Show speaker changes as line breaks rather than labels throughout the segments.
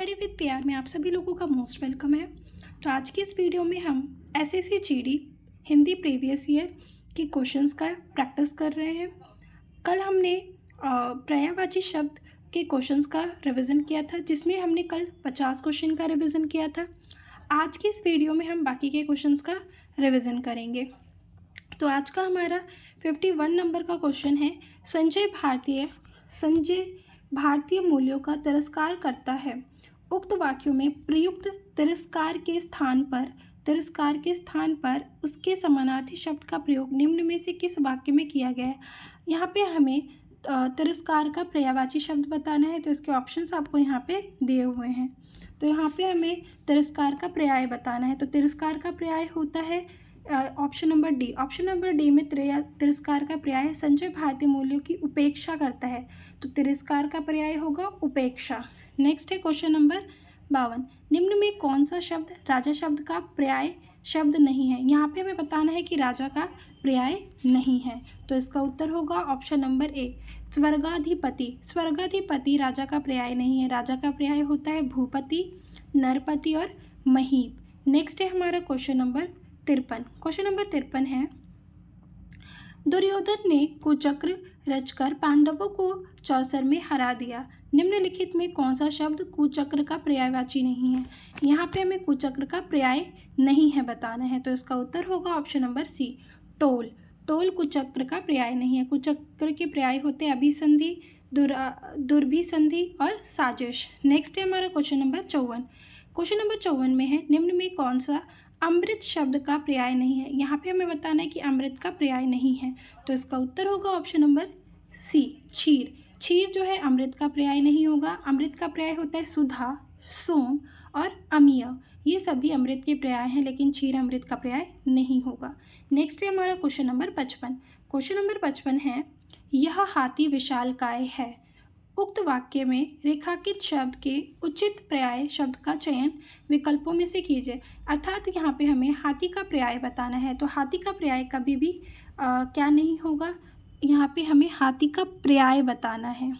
Study with PR में आप सभी लोगों का मोस्ट वेलकम है। तो आज की इस वीडियो में हम SSC GD Hindi previous year के क्वेश्चंस का प्रैक्टिस कर रहे हैं। कल हमने पर्यायवाची शब्द के क्वेश्चंस का रिवीजन किया था, जिसमें हमने कल 50 क्वेश्चन का रिवीजन किया था। आज की इस वीडियो में हम बाकी के क्वेश्चंस का रिवीजन करेंगे। तो आज का हमारा 51 नंबर का क्वेश्चन है, संजय भारतीय मूल्यों का तिरस्कार करता है। उक्त वाक्यों में प्रयुक्त तिरस्कार के स्थान पर उसके समानार्थी शब्द का प्रयोग निम्न में से किस वाक्य में किया गया है। यहाँ पे हमें तिरस्कार का पर्यायवाची शब्द बताना है, तो इसके ऑप्शंस आपको यहाँ पे दिए हुए हैं। तो यहाँ पे हमें तिरस्कार का पर्याय बताना है। तो तिरस्कार का पर्याय होता है option number D. Option number D में तिरस्कार का पर्याय संजय भारतीय मूल्यों की उपेक्षा करता है, तो तिरस्कार का पर्याय होगा उपेक्षा। नेक्स्ट है क्वेश्चन नंबर 52। निम्न में कौन सा शब्द राजा शब्द का पर्याय शब्द नहीं है। यहाँ पे हमें बताना है कि राजा का पर्याय नहीं है, तो इसका उत्तर होगा ऑप्शन नंबर ए, स्वर्गाधिपति। स्वर्गाधिपति राजा का पर्याय नहीं है। राजा का पर्याय होता है भूपति, नरपति और महीप। नेक्स्ट है हमारा क्वेश्चन नंबर 53। क्वेश्चन नंबर 53 है, दुर्योधन ने कुचक्र रचकर पांडवों को चौसर में हरा दिया। निम्नलिखित में कौन सा शब्द कुचक्र का पर्यायवाची नहीं है। यहाँ पे हमें कुचक्र का पर्याय नहीं है बताना है, तो इसका उत्तर होगा ऑप्शन नंबर सी, टोल। टोल कुचक्र का पर्याय नहीं है। कुचक्र के पर्याय होते हैं अभिसंधि, दुर्भिसंधि और साजिश। नेक्स्ट है हमारा क्वेश्चन नंबर 54। क्वेश्चन नंबर 54 में है, निम्न में कौन सा अमृत शब्द का पर्याय नहीं है। यहाँ पे हमें बताना है कि अमृत का पर्याय नहीं है, तो इसका उत्तर होगा ऑप्शन नंबर सी, क्षीर। क्षीर जो है अमृत का पर्याय नहीं होगा। अमृत का पर्याय होता है सुधा, सोम और अमीय। ये सभी अमृत के पर्याय हैं, लेकिन क्षीर अमृत का पर्याय नहीं होगा। नेक्स्ट है हमारा क्वेश्चन नंबर 55। क्वेश्चन नंबर 55 है, यह हाथी विशालकाय है। उक्त वाक्य में रेखांकित शब्द के उचित पर्याय शब्द का चयन विकल्पों में से कीजिए। अर्थात यहाँ पे हमें हाथी का पर्याय बताना है, तो हाथी का पर्याय कभी भी क्या नहीं होगा। यहाँ पे हमें हाथी का पर्याय बताना है।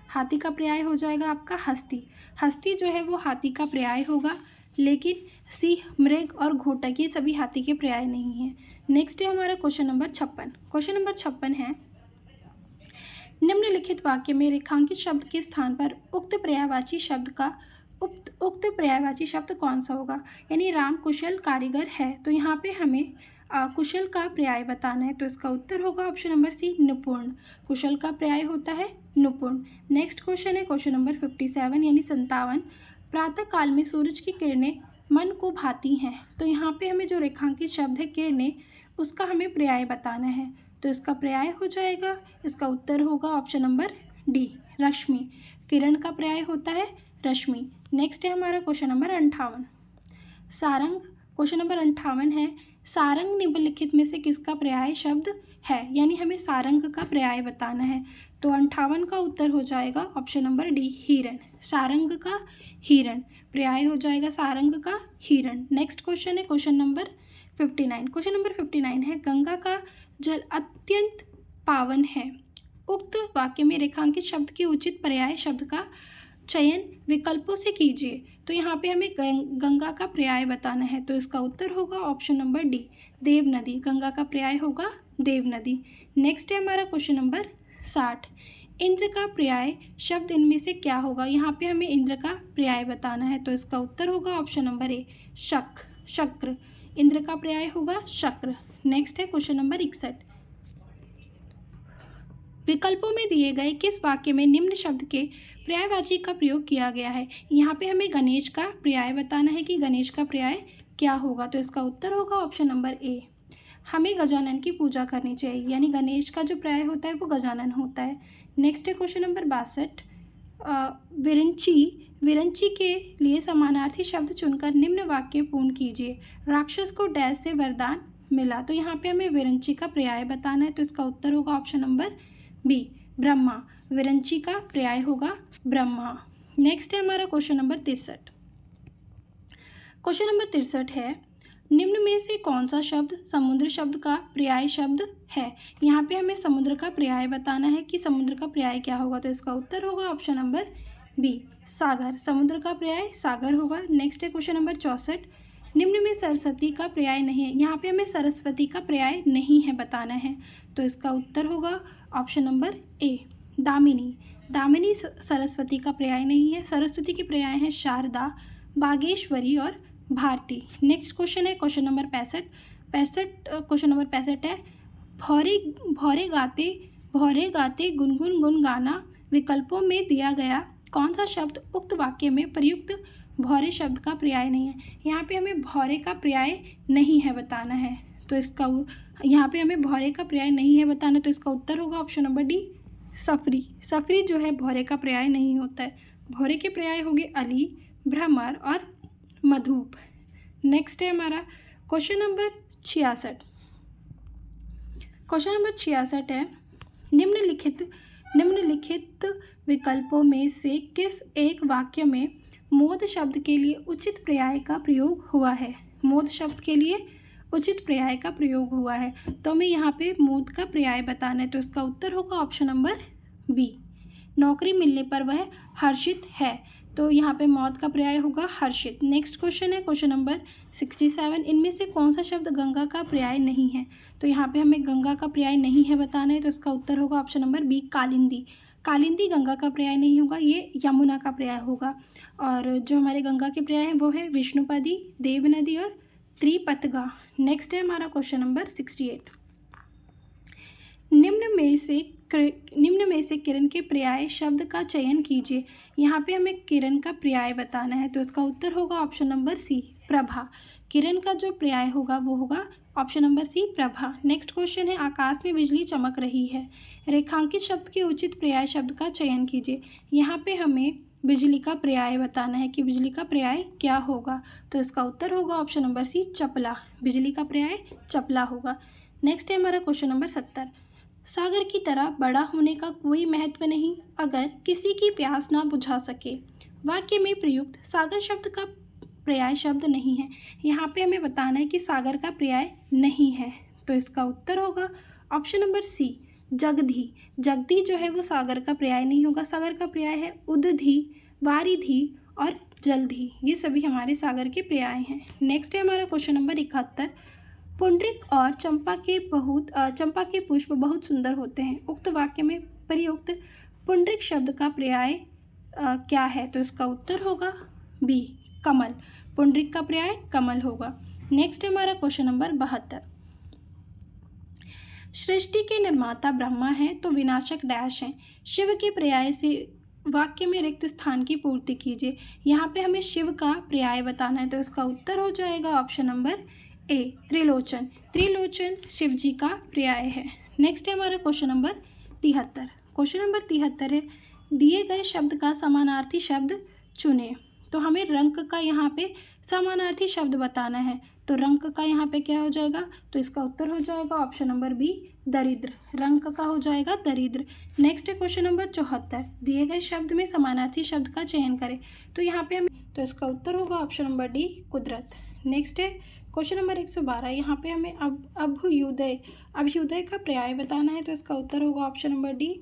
हाथी का पर्याय हो जाएगा आपका हस्ती। हस्ती जो है वो हाथी का पर्याय होगा, लेकिन सिंह, मृग और घोटक ये सभी हाथी के पर्याय नहीं हैं। नेक्स्ट है हमारा क्वेश्चन नंबर 56। क्वेश्चन नंबर 56 है, निम्नलिखित वाक्य में रेखांकित शब्द के स्थान पर उक्त पर्यायवाची शब्द कौन सा होगा। यानी राम कुशल कारीगर है, तो यहाँ पे हमें कुशल का पर्याय बताना है, तो इसका उत्तर होगा ऑप्शन नंबर सी, निपुण। कुशल का पर्याय होता है निपुण। नेक्स्ट क्वेश्चन है क्वेश्चन नंबर 57 यानी 57। प्रातः काल में सूरज की किरणें मन को भाती हैं, तो यहाँ पे हमें जो रेखांकित शब्द है किरणें, उसका हमें पर्याय बताना है, तो इसका पर्याय हो जाएगा, इसका उत्तर होगा ऑप्शन नंबर डी, रश्मि। किरण का पर्याय होता है रश्मि। नेक्स्ट है हमारा question number 58, Sarang. Question number 58 है, सारंग निम्नलिखित में से किसका पर्याय शब्द है। यानी हमें सारंग का पर्याय बताना है, तो 58 का उत्तर हो जाएगा ऑप्शन नंबर डी, हिरण। सारंग का हिरण पर्याय हो जाएगा सारंग का हिरण। नेक्स्ट क्वेश्चन है क्वेश्चन नंबर 59। क्वेश्चन नंबर 59 है, गंगा का जल अत्यंत पावन है। उक्त वाक्य में रेखांकित शब्द के उचित पर्याय शब्द का चयन विकल्पों से कीजिए। तो यहाँ पे हमें गंगा का पर्याय बताना है, तो इसका उत्तर होगा ऑप्शन नंबर डी, देव नदी। गंगा का पर्याय होगा देव नदी। नेक्स्ट है हमारा क्वेश्चन नंबर 60। इंद्र का पर्याय शब्द इनमें से क्या होगा। यहाँ पे हमें इंद्र का पर्याय बताना है, तो इसका उत्तर होगा ऑप्शन नंबर ए, शक्र। इंद्र का पर्याय होगा शक्र। नेक्स्ट है क्वेश्चन नंबर 61। विकल्पों में दिए गए किस वाक्य में निम्न शब्द के पर्यायवाची का प्रयोग किया गया है। यहाँ पे हमें गणेश का पर्याय बताना है कि गणेश का पर्याय क्या होगा, तो इसका उत्तर होगा ऑप्शन नंबर ए, हमें गजानन की पूजा करनी चाहिए। यानी गणेश का जो पर्याय होता है वो गजानन होता है। नेक्स्ट है क्वेश्चन नंबर 62, विरंची के लिए समानार्थी शब्द चुनकर निम्न वाक्य पूर्ण कीजिए। राक्षस को डैश से वरदान मिला, तो यहाँ पे हमें विरंची का पर्याय बताना है, तो इसका उत्तर होगा option number B, Brahma. Viranchi का पर्याय होगा ब्रह्मा। नेक्स्ट है हमारा क्वेश्चन नंबर 63। क्वेश्चन नंबर 63 है, निम्न में से कौन सा शब्द समुद्र शब्द का पर्याय शब्द है। यहाँ पे हमें समुद्र का पर्याय बताना है कि समुद्र का पर्याय क्या होगा, तो इसका उत्तर होगा ऑप्शन नंबर बी सागर, समुद्र का पर्याय सागर होगा। नेक्स्ट है क्वेश्चन नंबर 64, निम्न में सरस्वती का पर्याय नहीं है। यहाँ पे हमें सरस्वती का पर्याय नहीं है बताना है, तो इसका उत्तर होगा ऑप्शन नंबर ए दामिनी। दामिनी सरस्वती का पर्याय नहीं है। सरस्वती के पर्याय हैं शारदा, बागेश्वरी और भारती। नेक्स्ट क्वेश्चन है क्वेश्चन नंबर 65। क्वेश्चन नंबर 65 है, भौरे भौरे गाते गुनगुन गुन गाना विकल्पों में दिया गया कौन सा शब्द उक्त वाक्य में प्रयुक्त भौरे शब्द का पर्याय नहीं है। यहाँ पे हमें भौरे का पर्याय नहीं है बताना है, तो इसका यहाँ पे हमें भौरे का पर्याय नहीं है बताना, तो इसका उत्तर होगा ऑप्शन नंबर डी सफरी। सफरी जो है भौरे का पर्याय नहीं होता है। भौरे के पर्याय होंगे अली, भ्रमर और मधुप। नेक्स्ट है हमारा क्वेश्चन नंबर 66। क्वेश्चन नंबर 66 है, निम्नलिखित विकल्पों में से किस एक वाक्य में मोद शब्द के लिए उचित पर्याय का प्रयोग हुआ है। मोद शब्द के लिए उचित पर्याय का प्रयोग हुआ है, तो हमें यहाँ पे मोद का पर्याय बताना है, तो इसका उत्तर होगा ऑप्शन नंबर बी नौकरी मिलने पर वह हर्षित है, तो यहाँ पे मौत का पर्याय होगा हर्षित। नेक्स्ट क्वेश्चन है क्वेश्चन नंबर 67, इनमें से कौन सा शब्द गंगा का पर्याय नहीं है। तो यहाँ पे हमें गंगा का पर्याय नहीं है बताना है, तो इसका उत्तर होगा option number B Kalindi. Kalindi Ganga का पर्याय नहीं होगा, ये यमुना का पर्याय होगा। और जो हमारे गंगा के पर्याय हैं वो है विष्णुपदी, देवनदी और त्रिपतगा। नेक्स्ट है हमारा क्वेश्चन नंबर 68, निम्न में से किरण के पर्याय शब्द का चयन कीजिए। यहाँ पे हमें किरण का पर्याय बताना है, तो इसका उत्तर होगा ऑप्शन नंबर सी प्रभा। किरण का जो पर्याय होगा वो होगा ऑप्शन नंबर सी प्रभा। नेक्स्ट क्वेश्चन है, आकाश में बिजली चमक रही है, रेखांकित शब्द के उचित पर्याय शब्द का चयन कीजिए। यहाँ पे हमें बिजली का पर्याय बताना है कि बिजली का पर्याय क्या होगा, तो इसका उत्तर होगा ऑप्शन नंबर सी चपला। बिजली का पर्याय चपला होगा। नेक्स्ट है हमारा क्वेश्चन नंबर 70, सागर की तरह बड़ा होने का कोई महत्व नहीं अगर किसी की प्यास ना बुझा सके। वाक्य में प्रयुक्त सागर शब्द का पर्याय शब्द नहीं है। यहाँ पे हमें बताना है कि सागर का पर्याय नहीं है, तो इसका उत्तर होगा ऑप्शन नंबर सी जगधी। जगधी जो है वो सागर का पर्याय नहीं होगा। सागर का पर्याय है उदधि, वारिधि और जलधि, ये सभी हमारे सागर के पर्याय हैं। नेक्स्ट है हमारा क्वेश्चन नंबर 71, पुंडरिक और चंपा के पुष्प बहुत सुंदर होते हैं। उक्त वाक्य में प्रयुक्त पुंडरिक शब्द का पर्याय क्या है, तो इसका उत्तर होगा बी कमल। पुंडरिक का पर्याय कमल होगा। नेक्स्ट है हमारा क्वेश्चन नंबर 72, सृष्टि के निर्माता ब्रह्मा हैं तो विनाशक डैश हैं। शिव के पर्याय से वाक्य में रिक्त स्थान की पूर्ति कीजिए। यहाँ पे हमें शिव का पर्याय बताना है, तो इसका उत्तर हो जाएगा option number A Trilochan. Trilochan Shiva ji का पर्याय है। नेक्स्ट है हमारा क्वेश्चन नंबर 73। क्वेश्चन नंबर 73 है, दिए गए शब्द का समानार्थी शब्द चुनें। तो हमें रंक का यहाँ पे समानार्थी शब्द बताना है, तो रंक का यहाँ पे क्या हो जाएगा, तो इसका उत्तर हो जाएगा ऑप्शन नंबर बी दरिद्र। रंक का हो जाएगा दरिद्र। नेक्स्ट है क्वेश्चन नंबर 74, दिए गए शब्द में समानार्थी शब्द का चयन करें। तो यहाँ पे हमें, तो इसका उत्तर होगा ऑप्शन नंबर डी कुदरत। नेक्स्ट है क्वेश्चन नंबर 112, यहाँ पे हमें अभ्युदय का पर्याय बताना है, तो इसका उत्तर होगा ऑप्शन नंबर डी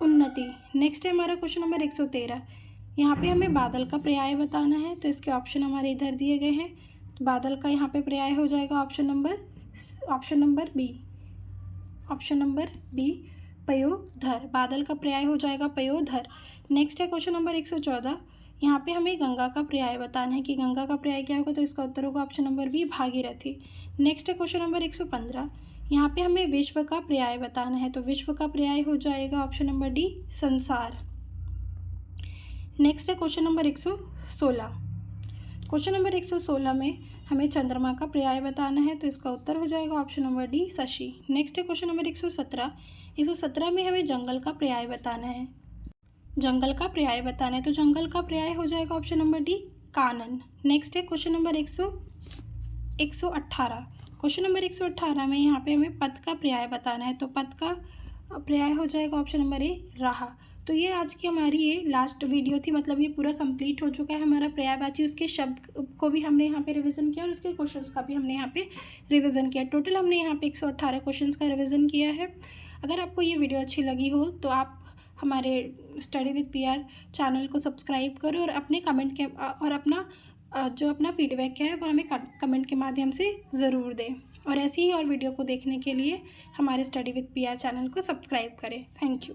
उन्नति। नेक्स्ट है हमारा क्वेश्चन नंबर 113, यहाँ पे हमें बादल का पर्याय बताना है, तो इसके ऑप्शन हमारे इधर दिए गए हैं। तो बादल का यहाँ पे पर्याय हो जाएगा ऑप्शन नंबर बी पयोधर। बादल का पर्याय हो जाएगा पयोधर। नेक्स्ट है क्वेश्चन नंबर 114, यहाँ पे हमें गंगा का पर्याय बताना है कि गंगा का पर्याय क्या होगा, तो इसका उत्तर होगा option number B Bhagirathi. Next है क्वेश्चन नंबर 115, यहाँ पे हमें विश्व का पर्याय बताना है, तो विश्व का पर्याय हो जाएगा ऑप्शन नंबर डी संसार। नेक्स्ट है क्वेश्चन नंबर 116। क्वेश्चन नंबर 116 में हमें चंद्रमा का पर्याय बताना है, तो इसका उत्तर हो जाएगा option number D Shashi. Next है क्वेश्चन नंबर 117 में हमें जंगल का पर्याय बताना है। जंगल का पर्याय बताना है, तो जंगल का पर्याय हो जाएगा ऑप्शन नंबर डी कानन। नेक्स्ट है क्वेश्चन नंबर 118। क्वेश्चन नंबर 118 में यहाँ पे हमें पद का पर्याय बताना है, तो पद का पर्याय हो जाएगा ऑप्शन नंबर ए रहा। तो ये आज की हमारी ये लास्ट वीडियो थी, मतलब ये पूरा कंप्लीट हो चुका है हमारा पर्यायवाची। उसके शब्द को भी हमने यहाँ पे रिवीजन किया और उसके क्वेश्चंस का भी हमने यहाँ पे रिवीजन किया। टोटल हमने यहाँ पे 118 क्वेश्चंस का रिवीजन किया है। अगर आपको ये वीडियो अच्छी लगी हो तो आप हमारे स्टडी विद पीआर चैनल को सब्सक्राइब करें और अपने कमेंट के और अपना जो अपना फीडबैक है वो हमें कमेंट के माध्यम से ज़रूर दें। और ऐसी ही और वीडियो को देखने के लिए हमारे स्टडी विद पीआर चैनल को सब्सक्राइब करें। Thank you.